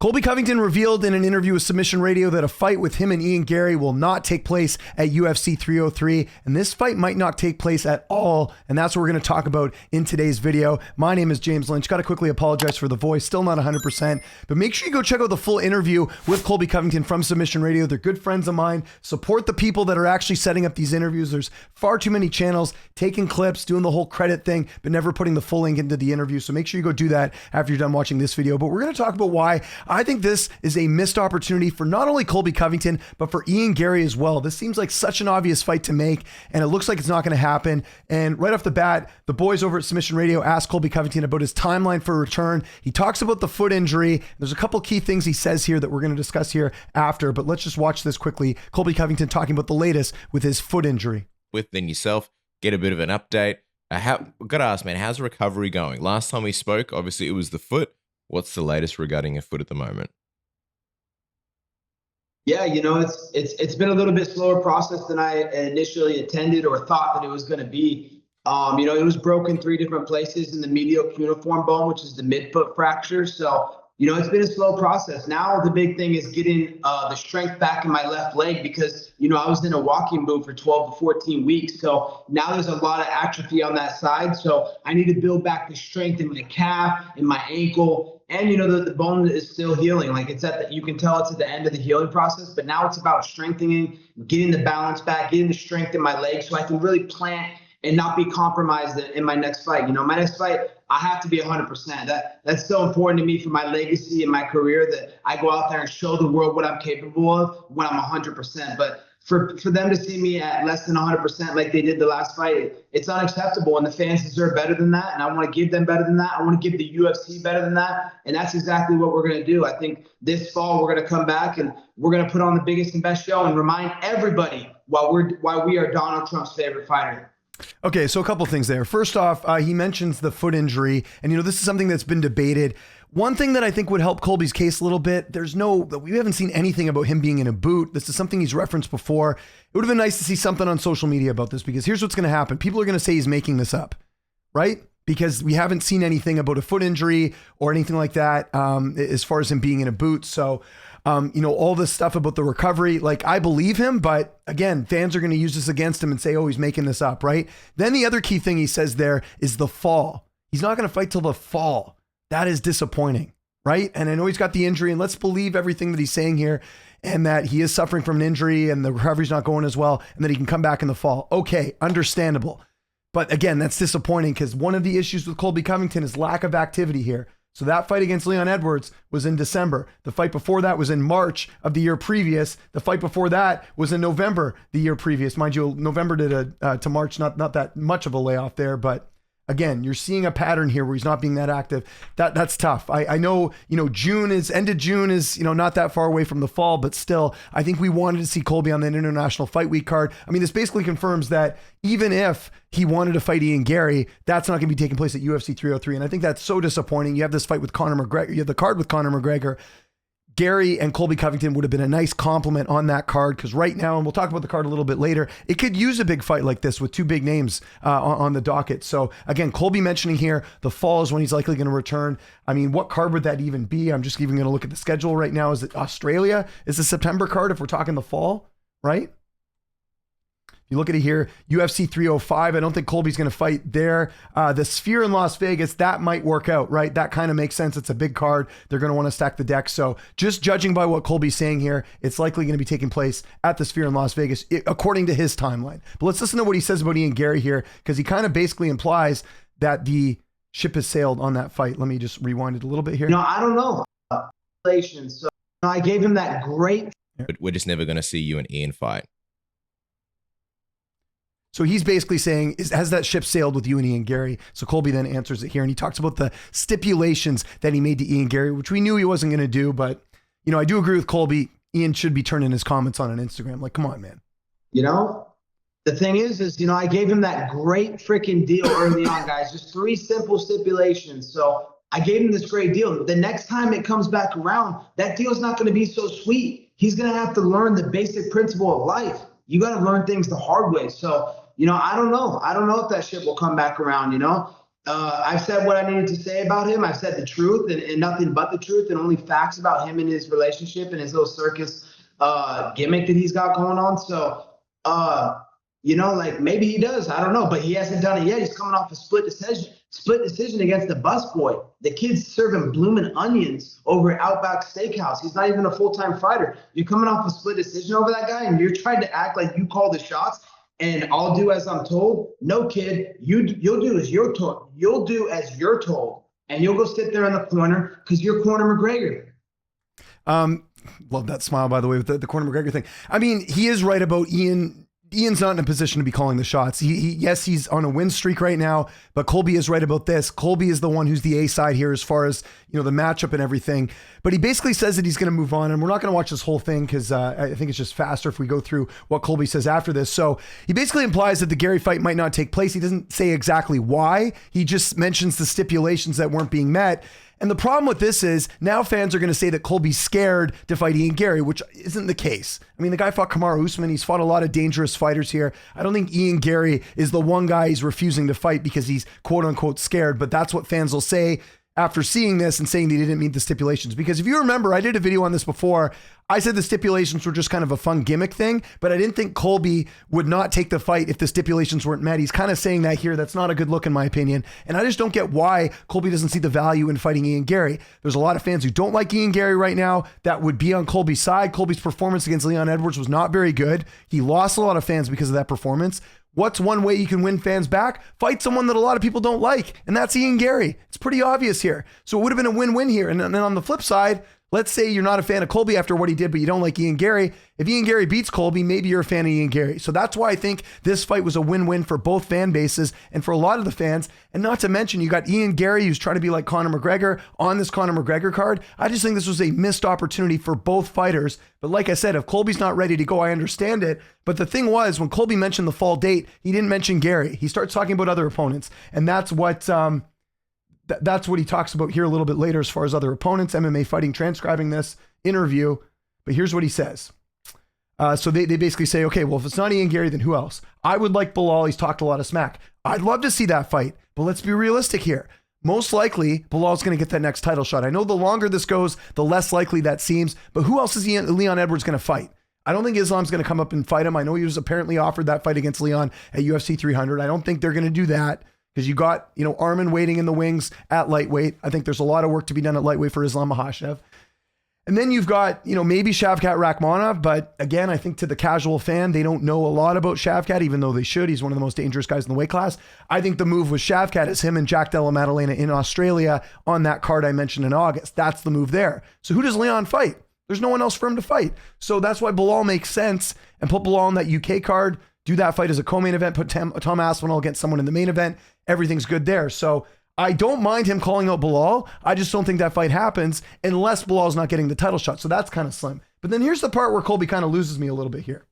Colby Covington revealed in an interview with Submission Radio that a fight with him and Ian Garry will not take place at UFC 303, and this fight might not take place at all, and that's what we're going to talk about in today's video. My name is James Lynch. Got to quickly apologize for the voice, still not 100%, but make sure you go check out the full interview with Colby Covington from Submission Radio. They're good friends of mine. Support the people that are actually setting up these interviews. There's far too many channels taking clips, doing the whole credit thing, but never putting the full link into the interview, so make sure you go do that after you're done watching this video. But we're going to talk about why I think this is a missed opportunity for not only Colby Covington, but for Ian Garry as well. This seems like such an obvious fight to make, and it looks like it's not going to happen. And right off the bat, the boys over at Submission Radio asked Colby Covington about his timeline for return. He talks about the foot injury. There's a couple key things he says here that we're going to discuss here after, but let's just watch this quickly. Colby Covington talking about the latest with his foot injury. Within yourself, get a bit of an update. I've got to ask, man, how's recovery going? Last time we spoke, obviously it was the foot. What's the latest regarding your foot at the moment? Yeah, it's been a little bit slower process than I initially intended or thought that it was going to be. It was broken 3 different places in the medial cuneiform bone, which is the midfoot fracture. So, it's been a slow process. Now the big thing is getting the strength back in my left leg because, I was in a walking boot for 12 to 14 weeks. So now there's a lot of atrophy on that side. So I need to build back the strength in my calf, in my ankle. And, the bone is still healing. Like you can tell it's at the end of the healing process, but now it's about strengthening, getting the balance back, getting the strength in my leg so I can really plant and not be compromised in my next fight. My next fight, I have to be 100%. That's so important to me for my legacy and my career that I go out there and show the world what I'm capable of when I'm 100%. But for them to see me at less than 100% like they did the last fight, it's unacceptable. And the fans deserve better than that. And I want to give them better than that. I want to give the UFC better than that. And that's exactly what we're going to do. I think this fall we're going to come back and we're going to put on the biggest and best show and remind everybody why we are Donald Trump's favorite fighter. Okay, so a couple things there. First off, he mentions the foot injury, and this is something that's been debated. One thing that I think would help we haven't seen anything about him being in a boot. This is something he's referenced before. It would have been nice to see something on social media about this, because here's what's going to happen. People are going to say he's making this up, right? Because we haven't seen anything about a foot injury or anything like that as far as him being in a boot. So, all this stuff about the recovery, like I believe him, but again, fans are going to use this against him and say, oh, he's making this up, right? Then the other key thing he says there is the fall. He's not going to fight till the fall. That is disappointing, right? And I know he's got the injury, and let's believe everything that he's saying here and that he is suffering from an injury and the recovery's not going as well and that he can come back in the fall. Okay, understandable. But again, that's disappointing because one of the issues with Colby Covington is lack of activity here. So that fight against Leon Edwards was in December. The fight before that was in March of the year previous. The fight before that was in November the year previous. Mind you, November to March, not that much of a layoff there, but again, you're seeing a pattern here where he's not being that active. That's tough. I know, end of June is, not that far away from the fall, but still, I think we wanted to see Colby on that International Fight Week card. I mean, this basically confirms that even if he wanted to fight Ian Garry, that's not going to be taking place at UFC 303. And I think that's so disappointing. You have this fight with Conor McGregor. You have the card with Conor McGregor. Garry and Colby Covington would have been a nice compliment on that card, because right now, and we'll talk about the card a little bit later, it could use a big fight like this with 2 big names on the docket. So again, Colby mentioning here the fall is when he's likely going to return. I mean, what card would that even be? I'm just even going to look at the schedule right now. Is it Australia? Is the September card if we're talking the fall, right? You look at it here, UFC 305. I don't think Colby's going to fight there. The Sphere in Las Vegas, that might work out, right? That kind of makes sense. It's a big card. They're going to want to stack the deck. So just judging by what Colby's saying here, it's likely going to be taking place at the Sphere in Las Vegas, according to his timeline. But let's listen to what he says about Ian Garry here, because he kind of basically implies that the ship has sailed on that fight. Let me just rewind it a little bit here. I don't know. So I gave him that great. But we're just never going to see you and Ian fight. So he's basically saying, has that ship sailed with you and Ian Garry? So Colby then answers it here, and he talks about the stipulations that he made to Ian Garry, which we knew he wasn't going to do. But, I do agree with Colby. Ian should be turning his comments on Instagram. Like, come on, man. The thing is, I gave him that great freaking deal early on, guys. Just 3 simple stipulations. So I gave him this great deal. The next time it comes back around, that deal's not going to be so sweet. He's going to have to learn the basic principle of life. You got to learn things the hard way. So, I don't know. I don't know if that shit will come back around, I've said what I needed to say about him. I've said the truth and nothing but the truth and only facts about him and his relationship and his little circus gimmick that he's got going on. So, like maybe he does. I don't know, but he hasn't done it yet. He's coming off a split decision against the busboy. The kid's serving blooming onions over at Outback Steakhouse. He's not even a full-time fighter. You're coming off a split decision over that guy, and you're trying to act like you call the shots. And I'll do as I'm told. No, kid, you'll do as you're told. You'll do as you're told, and you'll go sit there in the corner because you're Conor McGregor. Love that smile, by the way, with the Conor McGregor thing. I mean, he is right about Ian. Ian's not in a position to be calling the shots. Yes, he's on a win streak right now, but Colby is right about this. Colby is the one who's the A side here as far as, the matchup and everything. But he basically says that he's going to move on, and we're not going to watch this whole thing because I think it's just faster if we go through what Colby says after this. So he basically implies that the Garry fight might not take place. He doesn't say exactly why. He just mentions the stipulations that weren't being met. And the problem with this is now fans are going to say that Colby's scared to fight Ian Garry, which isn't the case. I mean, the guy fought Kamaru Usman. He's fought a lot of dangerous fighters here. I don't think Ian Garry is the one guy he's refusing to fight because he's quote unquote scared, but that's what fans will say after seeing this and saying they didn't meet the stipulations. Because if you remember, I did a video on this before. I said the stipulations were just kind of a fun gimmick thing, but I didn't think Colby would not take the fight if the stipulations weren't met. He's kind of saying that here. That's not a good look in my opinion. And I just don't get why Colby doesn't see the value in fighting Ian Garry. There's a lot of fans who don't like Ian Garry right now that would be on Colby's side. Colby's performance against Leon Edwards was not very good. He lost a lot of fans because of that performance. What's one way you can win fans back? Fight someone that a lot of people don't like, and that's Ian Garry. It's pretty obvious here. So it would have been a win-win here. And then on the flip side, let's say you're not a fan of Colby after what he did, but you don't like Ian Garry. If Ian Garry beats Colby, maybe you're a fan of Ian Garry. So that's why I think this fight was a win-win for both fan bases and for a lot of the fans. And not to mention, you got Ian Garry, who's trying to be like Conor McGregor on this Conor McGregor card. I just think this was a missed opportunity for both fighters. But like I said, if Colby's not ready to go, I understand it. But the thing was, when Colby mentioned the fall date, he didn't mention Garry. He starts talking about other opponents. And that's what he talks about here a little bit later as far as other opponents, MMA Fighting transcribing this interview. But here's what he says. So they basically say, okay, well, if it's not Ian Garry, then who else? I would like Bilal. He's talked a lot of smack. I'd love to see that fight, but let's be realistic here. Most likely, Bilal's going to get that next title shot. I know the longer this goes, the less likely that seems, but who else is Leon Edwards going to fight? I don't think Islam's going to come up and fight him. I know he was apparently offered that fight against Leon at UFC 300. I don't think they're going to do that because you got, Arman waiting in the wings at lightweight. I think there's a lot of work to be done at lightweight for Islam Makhachev. And then you've got, maybe Shavkat Rakhmonov, but again, I think to the casual fan, they don't know a lot about Shavkat, even though they should. He's one of the most dangerous guys in the weight class. I think the move with Shavkat is him and Jack Della Maddalena in Australia on that card I mentioned in August. That's the move there. So who does Leon fight? There's no one else for him to fight. So that's why Bilal makes sense, and put Bilal on that UK card, do that fight as a co-main event, put Tom Aspinall against someone in the main event. Everything's good there. So I don't mind him calling out Bilal. I just don't think that fight happens unless Bilal's not getting the title shot. So that's kind of slim. But then here's the part where Colby kind of loses me a little bit here.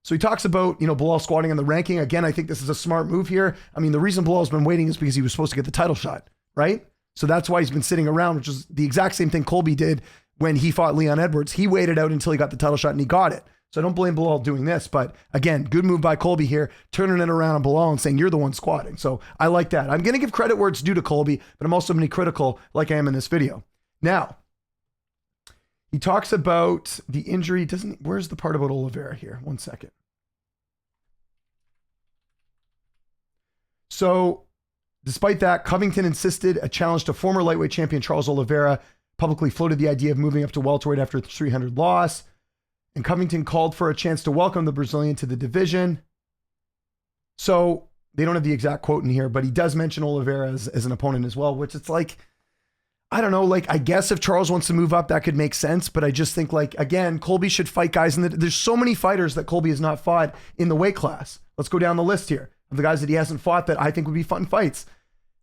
So he talks about, Bilal squatting in the ranking. Again, I think this is a smart move here. I mean, the reason Bilal's been waiting is because he was supposed to get the title shot, right? So that's why he's been sitting around, which is the exact same thing Colby did when he fought Leon Edwards. He waited out until he got the title shot and he got it. So I don't blame Bilal doing this, but again, good move by Colby here, turning it around on Bilal and saying, you're the one squatting. So I like that. I'm going to give credit where it's due to Colby, but I'm also going to be critical like I am in this video. Now, he talks about the injury. Where's the part about Oliveira here? One second. So despite that, Covington insisted a challenge to former lightweight champion Charles Oliveira, publicly floated the idea of moving up to welterweight after the 300 loss. And Covington called for a chance to welcome the Brazilian to the division. So they don't have the exact quote in here, but he does mention Oliveira as an opponent as well, which it's like, I don't know, like, I guess if Charles wants to move up, that could make sense. But I just think, like, again, Colby should fight guys. There's so many fighters that Colby has not fought in the weight class. Let's go down the list here of the guys that he hasn't fought that I think would be fun fights.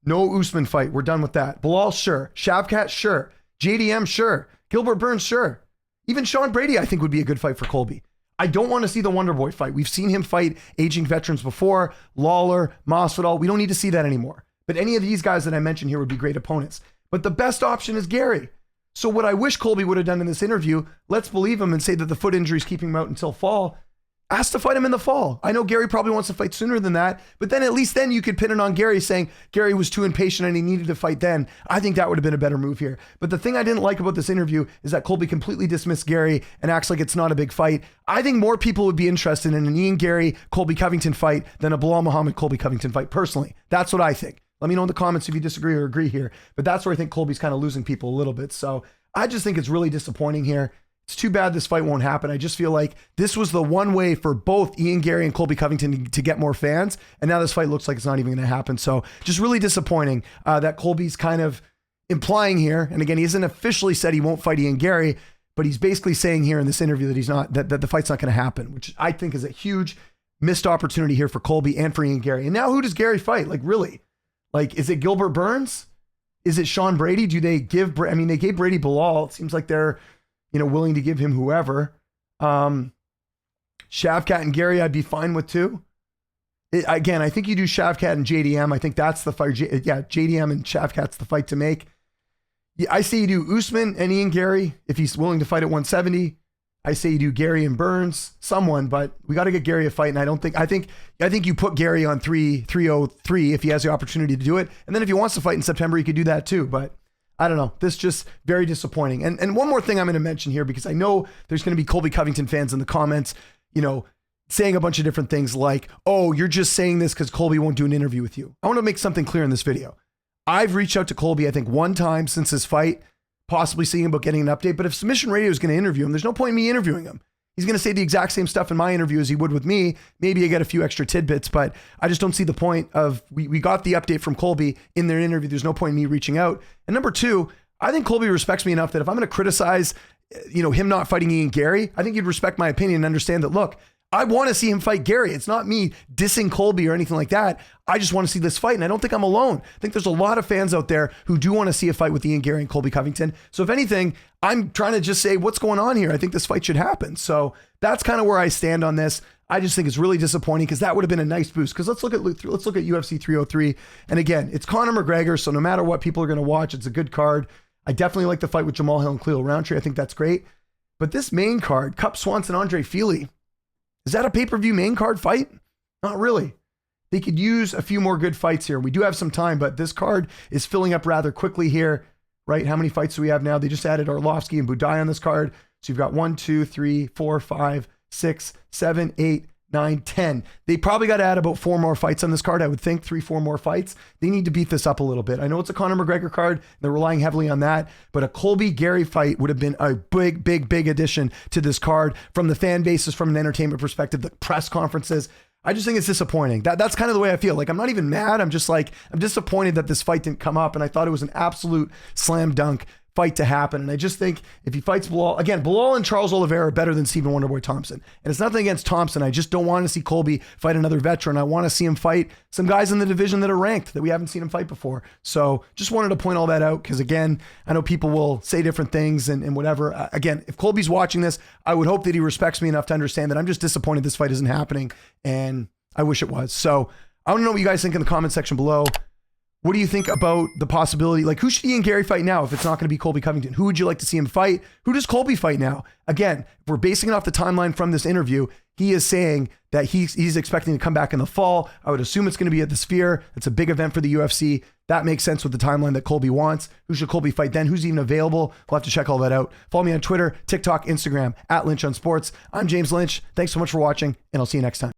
No Usman fight. We're done with that. Bilal, sure. Shavkat, sure. JDM, sure. Gilbert Burns, sure. Even Sean Brady, I think, would be a good fight for Colby. I don't want to see the Wonder Boy fight. We've seen him fight aging veterans before, Lawler, Masvidal. We don't need to see that anymore. But any of these guys that I mentioned here would be great opponents. But the best option is Garry. So what I wish Colby would have done in this interview, let's believe him and say that the foot injury is keeping him out until fall. Ask to fight him in the fall. I know Garry probably wants to fight sooner than that, but then at least then you could pin it on Garry saying Garry was too impatient and he needed to fight then. I think that would have been a better move here. But the thing I didn't like about this interview is that Colby completely dismissed Garry and acts like it's not a big fight. I think more people would be interested in an Ian Garry, Colby Covington fight than a Bilal Muhammad, Colby Covington fight, personally. That's what I think. Let me know in the comments if you disagree or agree here. But that's where I think Colby's kind of losing people a little bit. So I just think it's really disappointing here. It's too bad this fight won't happen. I just feel like this was the one way for both Ian Garry and Colby Covington to get more fans. And now this fight looks like it's not even going to happen. So just really disappointing that Colby's kind of implying here. And again, he hasn't officially said he won't fight Ian Garry, but he's basically saying here in this interview that he's not, that the fight's not going to happen, which I think is a huge missed opportunity here for Colby and for Ian Garry. And now who does Garry fight? Like, really? Like, is it Gilbert Burns? Is it Sean Brady? Do they give, I mean, they gave Brady Bilal. It seems like they're, willing to give him whoever. Shavkat and Garry, I'd be fine with too. Again, I think you do Shavkat and JDM. I think that's the fight. JDM and Shavkat's the fight to make. Yeah, I say you do Usman and Ian Garry if he's willing to fight at 170. I say you do Garry and Burns, someone, but we got to get Garry a fight. And I think you put Garry on 303 if he has the opportunity to do it. And then if he wants to fight in September, he could do that too. But I don't know. This just very disappointing. And one more thing I'm going to mention here, because I know there's going to be Colby Covington fans in the comments, saying a bunch of different things like, oh, you're just saying this because Colby won't do an interview with you. I want to make something clear in this video. I've reached out to Colby, I think, one time since his fight, possibly seeing about getting an update. But if Submission Radio is going to interview him, there's no point in me interviewing him. He's going to say the exact same stuff in my interview as he would with me. Maybe I get a few extra tidbits, but I just don't see the point of, we got the update from Colby in their interview. There's no point in me reaching out. And number two, I think Colby respects me enough that if I'm going to criticize, him not fighting Ian Garry, I think you'd respect my opinion and understand that, look, I want to see him fight Garry. It's not me dissing Colby or anything like that. I just want to see this fight, and I don't think I'm alone. I think there's a lot of fans out there who do want to see a fight with Ian Garry and Colby Covington. So if anything, I'm trying to just say what's going on here. I think this fight should happen. So that's kind of where I stand on this. I just think it's really disappointing because that would have been a nice boost. Because let's look at UFC 303. And again, it's Conor McGregor, so no matter what people are going to watch, it's a good card. I definitely like the fight with Jamal Hill and Khalil Roundtree. I think that's great. But this main card, Cup Swanson, Andre Fili, is that a pay-per-view main card fight? Not really. They could use a few more good fights here. We do have some time, but this card is filling up rather quickly here, right? How many fights do we have now? They just added Arlovsky and Budai on this card. So you've got 1, 2, 3, 4, 5, 6, 7, 8, 9, 10. They probably got to add about 4 more fights on this card. I would think 3, 4 more fights. They need to beef this up a little bit. I know it's a Conor McGregor card. They're relying heavily on that, but a Colby Garry fight would have been a big, big, big addition to this card from the fan bases, from an entertainment perspective, the press conferences. I just think it's disappointing. That's kind of the way I feel. Like, I'm not even mad. I'm just like, I'm disappointed that this fight didn't come up. And I thought it was an absolute slam dunk fight to happen. And I just think if he fights Bilal, again, Bilal and Charles Oliveira are better than Stephen Wonderboy Thompson. And it's nothing against Thompson. I just don't want to see Colby fight another veteran. I want to see him fight some guys in the division that are ranked that we haven't seen him fight before. So just wanted to point all that out because, again, I know people will say different things and whatever. Again, if Colby's watching this, I would hope that he respects me enough to understand that I'm just disappointed this fight isn't happening. And I wish it was. So I want to know what you guys think in the comment section below. What do you think about the possibility? Like, who should Ian Garry fight now if it's not going to be Colby Covington? Who would you like to see him fight? Who does Colby fight now? Again, if we're basing it off the timeline from this interview, he is saying that he's expecting to come back in the fall. I would assume it's going to be at the Sphere. It's a big event for the UFC. That makes sense with the timeline that Colby wants. Who should Colby fight then? Who's even available? We'll have to check all that out. Follow me on Twitter, TikTok, Instagram, @Lynch on Sports. I'm James Lynch. Thanks so much for watching, and I'll see you next time.